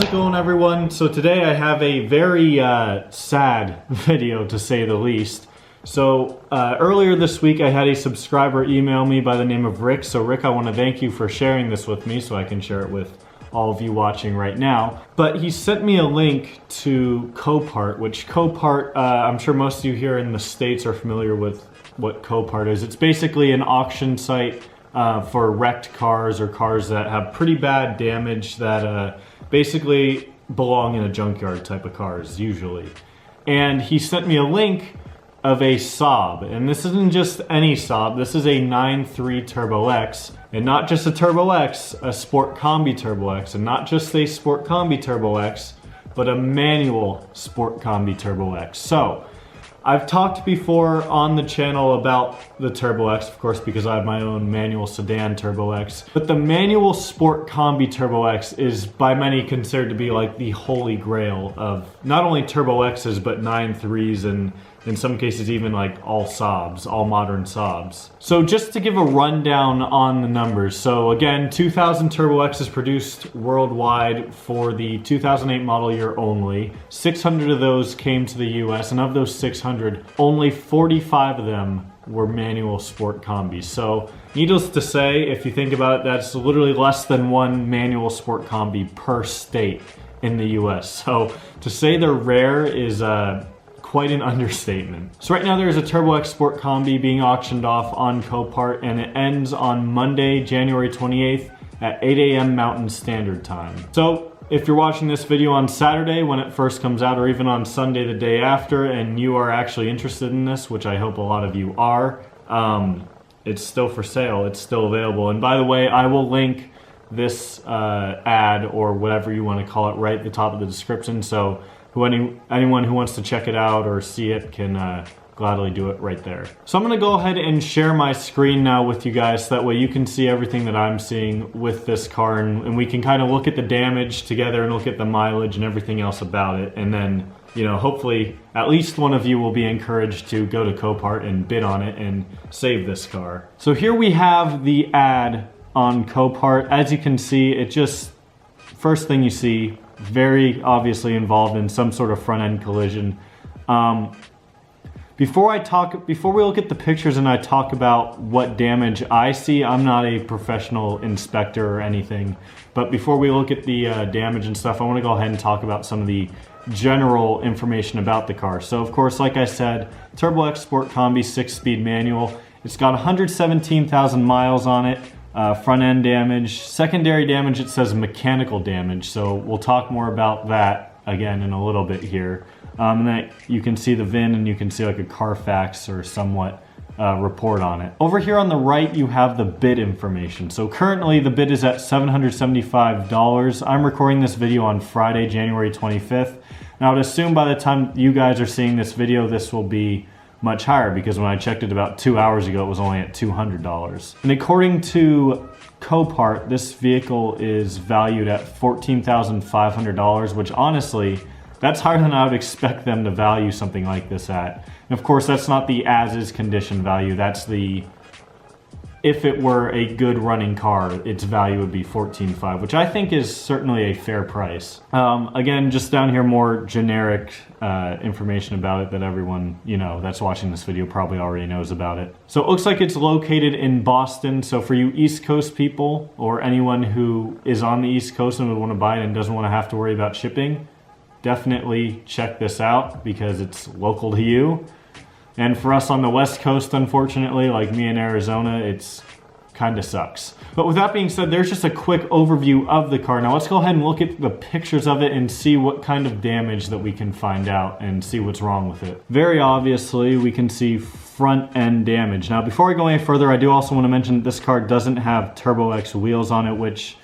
it going, everyone? So today I have a very sad video, to say the least. So earlier this week I had a subscriber email me by the name of Rick. So Rick, I want to thank you for sharing this with me so I can share it with all of you watching right now. But he sent me a link to Copart, which Copart, I'm sure most of you here in the States are familiar with what Copart is. It's basically an auction site for wrecked cars or cars that have pretty bad damage that basically belong in a junkyard type of cars usually. And he sent me a link of a Saab, and this isn't just any Saab, this is a 9.3 Turbo X, and not just a Turbo X, a SportCombi Turbo X, and not just a SportCombi Turbo X, but a manual SportCombi Turbo X. So I've talked before on the channel about the Turbo X, of course, because I have my own manual sedan Turbo X. But the manual SportCombi Turbo X is by many considered to be like the holy grail of not only Turbo X's, but 9.3s and in some cases even like all Saabs, all modern Saabs. So just to give a rundown on the numbers. So again, 2,000 Turbo X is produced worldwide for the 2008 model year only. 600 of those came to the US, and of those 600, only 45 of them were manual SportCombis. So needless to say, if you think about it, that's literally less than one manual SportCombi per state in the US. So to say they're rare is quite an understatement. So right now there's a Turbo X SportCombi being auctioned off on Copart, and it ends on Monday, January 28th at 8 a.m. Mountain Standard Time. So if you're watching this video on Saturday when it first comes out, or even on Sunday the day after, and you are actually interested in this, which I hope a lot of you are, it's still for sale, it's still available. And by the way, I will link this ad, or whatever you want to call it, right at the top of the description, so anyone who wants to check it out or see it can gladly do it right there. So I'm gonna go ahead and share my screen now with you guys, so that way you can see everything that I'm seeing with this car, and we can kind of look at the damage together and look at the mileage and everything else about it. And then, you know, hopefully at least one of you will be encouraged to go to Copart and bid on it and save this car. So here we have the ad on Copart. As you can see, it just, first thing you see, very obviously involved in some sort of front-end collision. Before we look at the pictures and I talk about what damage I see, I'm not a professional inspector or anything, but before we look at the damage and stuff, I want to go ahead and talk about some of the general information about the car. So of course, like I said, Turbo X SportCombi 6-speed manual. It's got 117,000 miles on it. Front end damage. Secondary damage, it says mechanical damage, so we'll talk more about that again in a little bit here. And that you can see the VIN, and you can see like a Carfax or somewhat report on it. Over here on the right you have the bid information. So currently the bid is at $775. I'm recording this video on Friday, January 25th. Now I would assume by the time you guys are seeing this video, this will be much higher, because when I checked it about 2 hours ago, it was only at $200. And according to Copart, this vehicle is valued at $14,500, which honestly, that's higher than I would expect them to value something like this at. And of course, that's not the as-is condition value, that's the, if it were a good running car, its value would be $14,500, which I think is certainly a fair price. Again, just down here, more generic information about it that everyone, you know, that's watching this video probably already knows about it. So it looks like it's located in Boston. So for you East Coast people, or anyone who is on the East Coast and would want to buy it and doesn't want to have to worry about shipping, definitely check this out because it's local to you. And for us on the West Coast, unfortunately, like me in Arizona, it's kind of sucks. But with that being said, there's just a quick overview of the car. Now let's go ahead and look at the pictures of it and see what kind of damage that we can find out and see what's wrong with it. Very obviously, we can see front end damage. Now before we go any further, I do also want to mention that this car doesn't have Turbo X wheels on it, which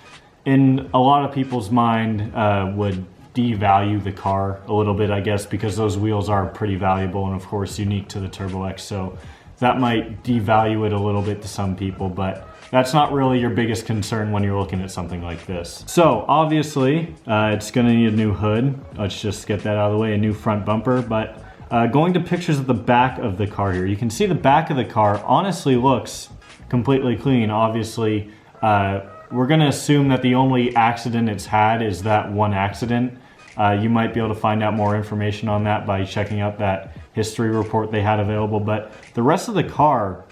in a lot of people's mind would devalue the car a little bit, I guess, because those wheels are pretty valuable and of course unique to the Turbo X, so that might devalue it a little bit to some people, but that's not really your biggest concern when you're looking at something like this. So obviously it's gonna need a new hood. Let's just get that out of the way, a new front bumper. But going to pictures of the back of the car here, you can see the back of the car honestly looks completely clean. Obviously we're gonna assume that the only accident it's had is that one accident. You might be able to find out more information on that by checking out that history report they had available, but the rest of the car,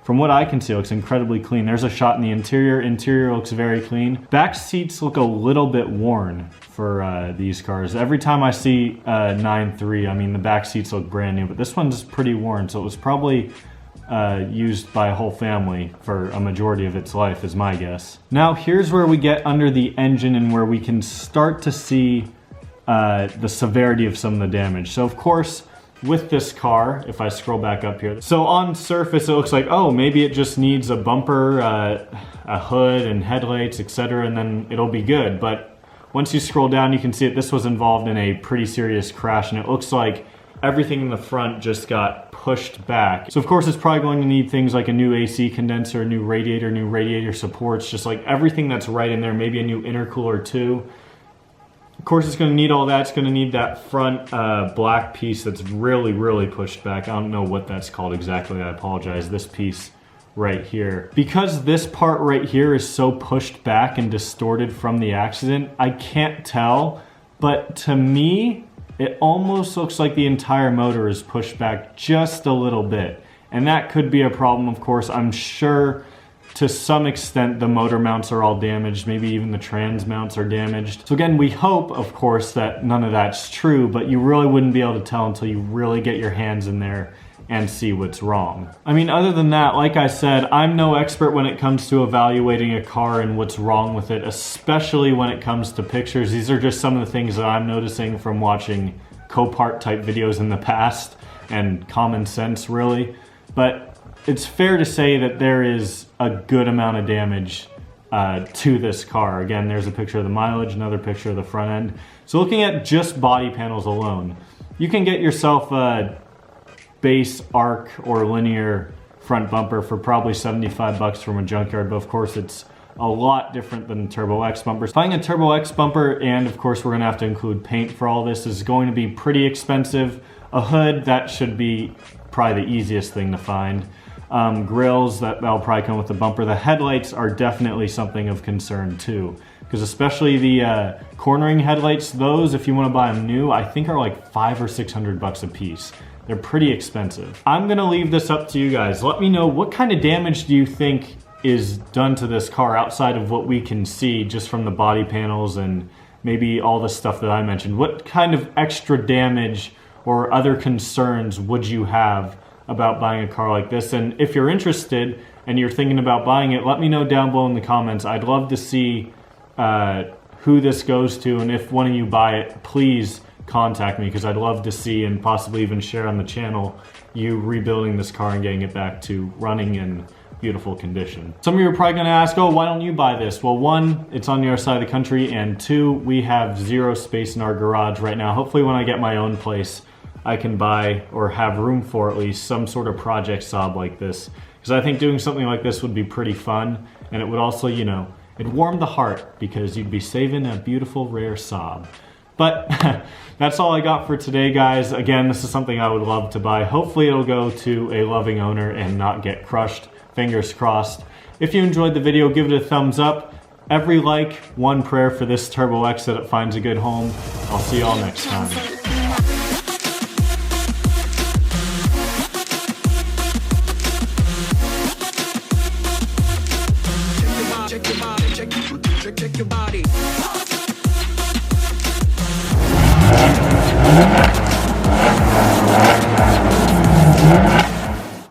from what I can see, looks incredibly clean. There's a shot in the interior. Interior looks very clean. Back seats look a little bit worn for these cars. Every time I see 9.3, I mean, the back seats look brand new, but this one's pretty worn, so it was probably used by a whole family for a majority of its life, is my guess. Now, here's where we get under the engine and where we can start to see the severity of some of the damage. So, of course, with this car, if I scroll back up here, so on surface it looks like, oh, maybe it just needs a bumper, a hood and headlights, etc., and then it'll be good. But once you scroll down, you can see that this was involved in a pretty serious crash, and it looks like everything in the front just got pushed back. So of course it's probably going to need things like a new AC condenser, new radiator supports, just like everything that's right in there, maybe a new intercooler too. Of course, it's going to need all that. It's going to need that front black piece that's really, really pushed back. I don't know what that's called exactly. I apologize. This piece right here. Because this part right here is so pushed back and distorted from the accident, I can't tell. But to me, it almost looks like the entire motor is pushed back just a little bit. And that could be a problem, of course. I'm sure to some extent the motor mounts are all damaged, maybe even the trans mounts are damaged. So again, we hope, of course, that none of that's true, but you really wouldn't be able to tell until you really get your hands in there and see what's wrong. I mean, other than that, like I said, I'm no expert when it comes to evaluating a car and what's wrong with it, especially when it comes to pictures. These are just some of the things that I'm noticing from watching Copart type videos in the past and common sense, really. But it's fair to say that there is a good amount of damage to this car. Again, there's a picture of the mileage, another picture of the front end. So looking at just body panels alone, you can get yourself a base arc or linear front bumper for probably 75 bucks from a junkyard, but of course it's a lot different than Turbo X bumpers. Buying a Turbo X bumper, and of course we're gonna have to include paint for all this, is going to be pretty expensive. A hood, that should be probably the easiest thing to find. Grills, that'll probably come with the bumper. The headlights are definitely something of concern too, because especially the cornering headlights, those, if you want to buy them new, I think are like $500 or $600 a piece. They're pretty expensive. I'm gonna leave this up to you guys. Let me know, what kind of damage do you think is done to this car outside of what we can see just from the body panels and maybe all the stuff that I mentioned? What kind of extra damage or other concerns would you have about buying a car like this? And if you're interested and you're thinking about buying it, let me know down below in the comments. I'd love to see who this goes to, and if one of you buy it, please contact me, because I'd love to see and possibly even share on the channel you rebuilding this car and getting it back to running in beautiful condition. Some of you are probably gonna ask, oh, why don't you buy this? Well, one, it's on the other side of the country, and two, we have zero space in our garage right now. Hopefully when I get my own place, I can buy, or have room for at least, some sort of project Saab like this. Because I think doing something like this would be pretty fun, and it would also, you know, it'd warm the heart, because you'd be saving a beautiful, rare Saab. But that's all I got for today, guys. Again, this is something I would love to buy. Hopefully it'll go to a loving owner and not get crushed. Fingers crossed. If you enjoyed the video, give it a thumbs up. Every like, one prayer for this Turbo X that it finds a good home. I'll see y'all next time. Check your body.